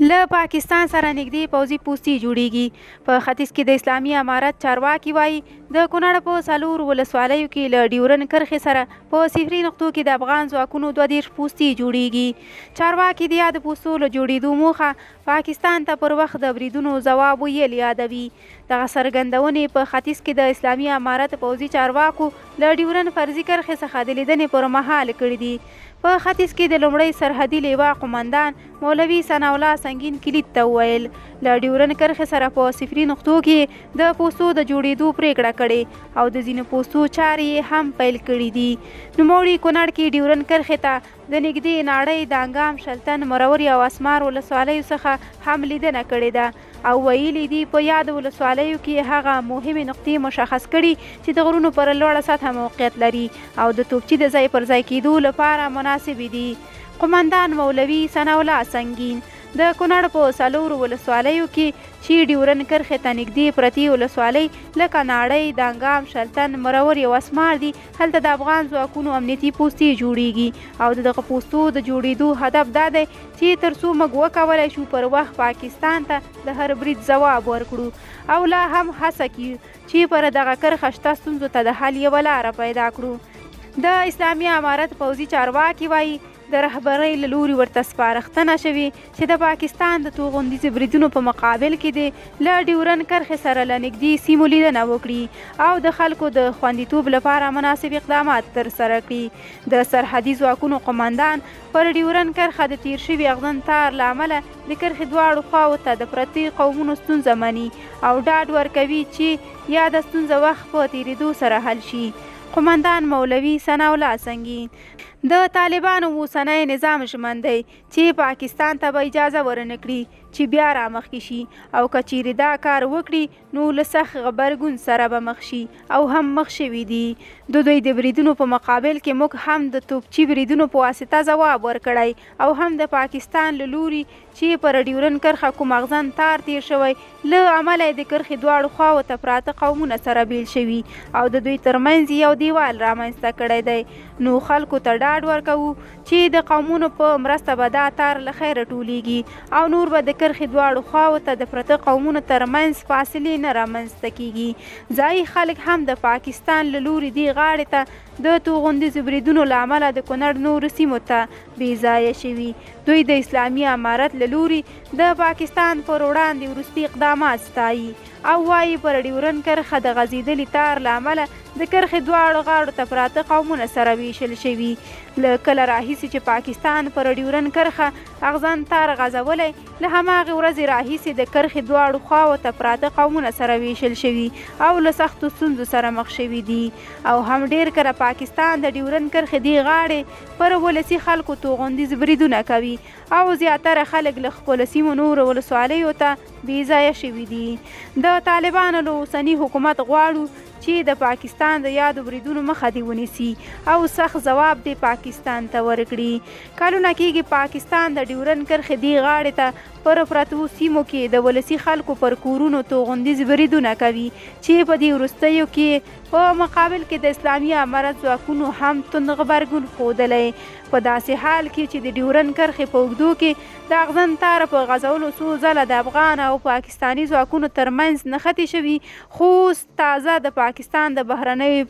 له پاکستان سره نږدې پوځي پوستې جوړیږي. په ختیځ کې د اسلامي امارت چارواکي وایي د کونړ په 4 ولسوالیو کې له ډیورن کرښې سره په صفري نقطو کې د افغان ځواکونو 32 پوستې جوړیږي. چارواکي د یاد پوستو له جوړېدو موخه پاکستان ته پر وخت د بریدونو ځواب ویل یادوي. دغه څرګندونې په ختیځ کې د اسلامي امارت پوځي چارواکو له ډیورن فرضي کرښې څخه د لیدنې پر مهال کړي دي. په ختیځ کې د لومړي سرحدي لیوا قماندان مولوي ثناء الله سنگین کلید ته وویل له ډیورن کرښې سره په صفري نقطو کې د پوستو د جوړېدو پریکړه کړې او د ځینو پوستو چارې هم پیل کړي دي. نوموړي کونړ کې ډیورن کرښې ته د نږدې ناړۍ د انګام شلتن مروري او اسمار ولسوالیو څخه هم لیدنه کړې ده او ویلي دي په یاد ولسوالیو کې هغه مهمې نقطې مشخص کړي چې د غرونو پر لوړه سطحه موقعیت لري او د توپچي د ځای پر ځای کېدو لپاره مناسبې دي. قماندان مولوي ثناء الله سنگین د کونړ په 4 ولسوالیو کې چې ډیورن کرښې ته نږدې پرتې ولسوالۍ لکه ناړۍ د انګام شلتن مروري او اسمار دي هلته د افغان ځواکونو امنیتي پوستې جوړیږي او د دغه پوستو د جوړېدو هدف دا دی چې تر څو موږ وکولی شو پر وخت پاکستان ته د هر برید ځواب ورکړو او لا هم هڅه کیو چې پر دغه کرښه شته ستونزو ته د حل یوه لاره پیدا کړو. د اسلامي امارت پوځي چارواکي وایي د رهبرۍ له لوري ورته سپارښتنه شوې چې د پاکستان د توغندیزو بریدونو په مقابل کې د له ډیورن کرښې سره له نږدې سیمو لیدنه وکړي او د خلکو د خوندیتوب لپاره مناسب اقدامات ترسره کړي. د سرحدي ځواکونو قماندان پر ډیورن کرښه د تیر شوي اغزن تار له امله د کرښې دواړو خواو ته د پرتې قومونو ستونزه مني او ډاډ ورکوي چې یا د ستونزه وخت په تیریدو سره حل شي. قماندان مولوي ثناء الله سنگین د طالبانو اوسنی نظام ژمن دی چې پاکستان ته به اجازه ورنه کړي چې بیا رامخکې شي او که چیرې دا کار وکړي نو له سخت غبرګون سره به مخ شي او هم مخ شوي دي. د دوی د بریدونو په مقابل کې موږ هم د توپچي بریدونو په واسطه ځواب ورکړی او هم د پاکستان له لوري چې پر ډیورن کرښه کوم اغزن تار تیر شوی له امله د کرښې دواړو خواو ته پراته قومونه سره بیل شوي او د دوی ترمنځ یو دیوال رامنځته کړی دی. نو خلکو ته ډاډ ورکوو چې د قومونو په مرسته به دا تار له خیره ټولیږي او نور به د کرښې دواړو خواو ته د پرته قومونو ترمنځ فاصلې نه رامنځته کیږي. ځایي خلک هم د پاکستان له لوري دې غاړې ته د توغندیزو بریدونو له امله د کونړ نورو سیمو ته بې ځایه شوي. دوی د اسلامي امارت له لوري د پاکستان پر وړاندې وروستي اقدامات ستایي او وایي پر ډیورن کرښه د غځېدلي تار له امله د کرښې دواړو غاړو ته پراته قومونه سره ویشل شوي. له کله راهیسې چې پاکستان پر ډیورن کرښه اغزن تار غځولی له هماغې ورځې راهیسې د کرښې دواړو خواو ته پراته قومونه سره ویشل شوي او له سختو ستونزو سره مخ شوي دي او هم ډیر کله پاکستان د ډیورن کرښې دې غاړې پر ولسي خلکو توغندیز بریدونه کوي او زیاتره خلک له خپلو سیمو نورو ولسوالیو ته بې ځایه شوي دي. د طالبانو له اوسني حکومت غواړو چې د پاکستان د یادو بریدونو مخه دې ونیسي او سخت ځواب دې پاکستان ته ورکړي. کلونه کېږي پاکستان د ډیورن کرښې دې غاړې ته پر پرتو سیمو کې د ولسي خلکو پر کورونو توغندیز بریدونه کوي چې په دې وروستیو کې په مقابل کې د اسلامي امارت ځواکونو هم تند غبرګون ښودلی. په داسې حال کې چې د ډیورن کرښې په اوږدو کې د اغزن تار په غځولو څو ځله د افغان او پاکستاني ځواکونو ترمنځ نښتې شوي خو تازه د پاکستان د بهرنیو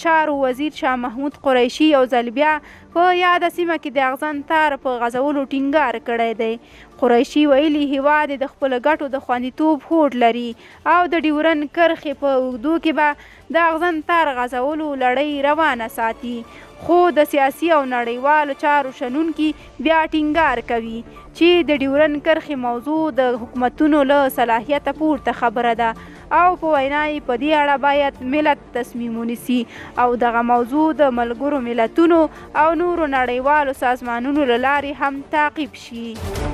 چارو وزیر شاه محمود قریشي یو ځل بیا په یاده سیمه کې د اغزن تار په غځولو ټینګار کړی دی. قریشي ویلي هیواد د خپلو ګټو د خوندیتوب هوډ لري او د ډیورن کرښې په اوږدو کې به د اغزن تار غځولو لړۍ روانه ساتي خو د سیاسي او نړیوالو چارو شنونکي بیا ټینګار کوي چې د ډیورن کرښې موضوع د حکومتونو له صلاحیته پورته خبره ده او په وینا یې په دې اړه باید ملت تصمیم ونیسي او دغه موضوع د ملګرو ملتونو او نورو نړیوالو سازمانونو له لارې هم تعقیب شي.